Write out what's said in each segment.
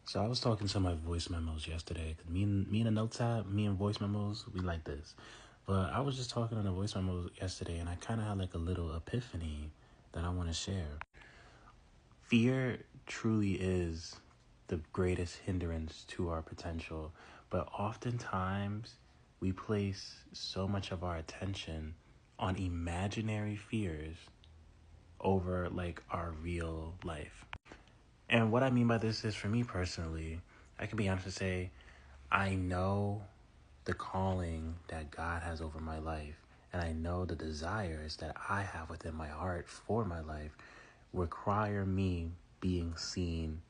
So I was talking to my voice memos yesterday. 'Cause me and the notes app, me and voice memos, we like this. But I was just talking on the voice memos yesterday, and I kind of had like a little epiphany that I want to share. Fear truly is the greatest hindrance to our potential, but oftentimes we place so much of our attention on imaginary fears over like our real life. And what I mean by this is, for me personally, I can be honest and say, I know the calling that God has over my life, and I know the desires that I have within my heart for my life require me being seen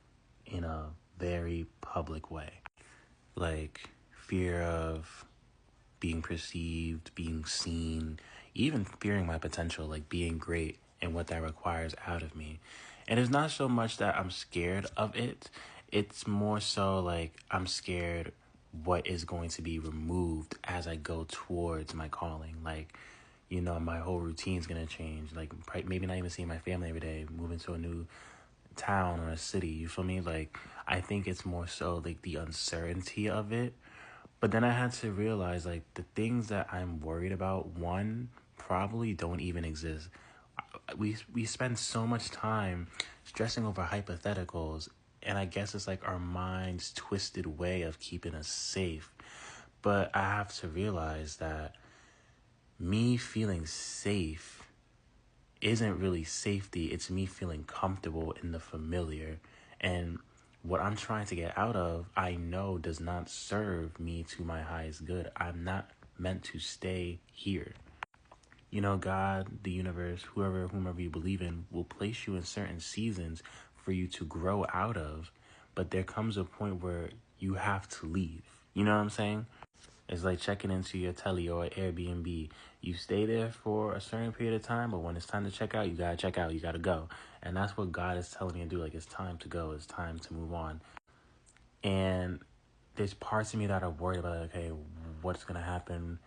in a very public way. Like fear of being perceived, being seen, even fearing my potential, like being great and what that requires out of me. And it's not so much that I'm scared of it, it's more so like I'm scared what is going to be removed as I go towards my calling. Like, my whole routine's gonna change. Like, maybe not even seeing my family every day, moving to a new town or a city. You feel me? Like, I think it's more so like the uncertainty of it. But then I had to realize, like, the things that I'm worried about, one, probably don't even exist. We spend so much time stressing over hypotheticals, and I guess it's like our mind's twisted way of keeping us safe. But I have to realize that me feeling safe isn't really safety. It's me feeling comfortable in the familiar. And what I'm trying to get out of, I know does not serve me to my highest good. I'm not meant to stay here. God, the universe, whomever you believe in, will place you in certain seasons for you to grow out of. But there comes a point where you have to leave. You know what I'm saying? It's like checking into your telly or Airbnb. You stay there for a certain period of time, but when it's time to check out, you gotta check out. You gotta go. And that's what God is telling me to do. Like, it's time to go. It's time to move on. And there's parts of me that are worried about, like, okay, what's gonna happen?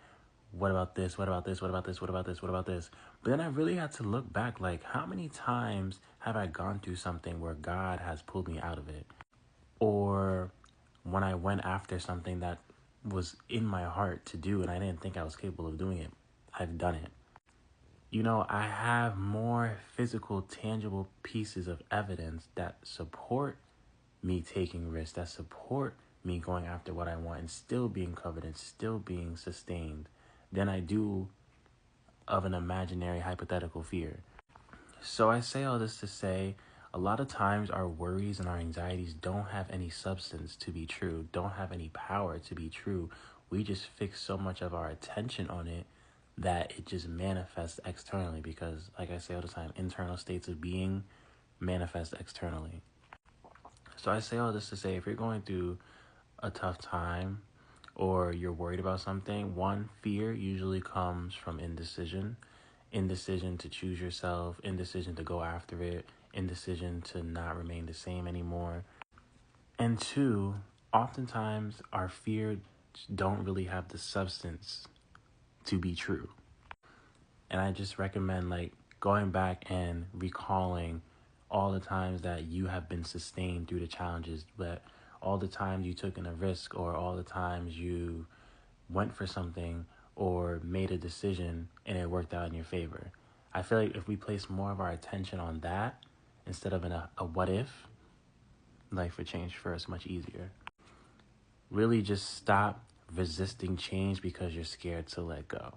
What about this? What about this? What about this? What about this? What about this? But then I really had to look back, like, how many times have I gone through something where God has pulled me out of it? Or when I went after something that was in my heart to do and I didn't think I was capable of doing it, I've done it. I have more physical, tangible pieces of evidence that support me taking risks, that support me going after what I want and still being covered and still being sustained than I do of an imaginary hypothetical fear. So I say all this to say, a lot of times our worries and our anxieties don't have any substance to be true, don't have any power to be true. We just fix so much of our attention on it that it just manifests externally because, like I say all the time, internal states of being manifest externally. So I say all this to say, if you're going through a tough time or you're worried about something, one, fear usually comes from indecision. Indecision to choose yourself, indecision to go after it, indecision to not remain the same anymore. And two, oftentimes our fears don't really have the substance to be true. And I just recommend like going back and recalling all the times that you have been sustained through the challenges, but all the times you took in a risk or all the times you went for something or made a decision and it worked out in your favor. I feel like if we place more of our attention on that instead of in a what if, life would change for us much easier. Really just stop resisting change because you're scared to let go.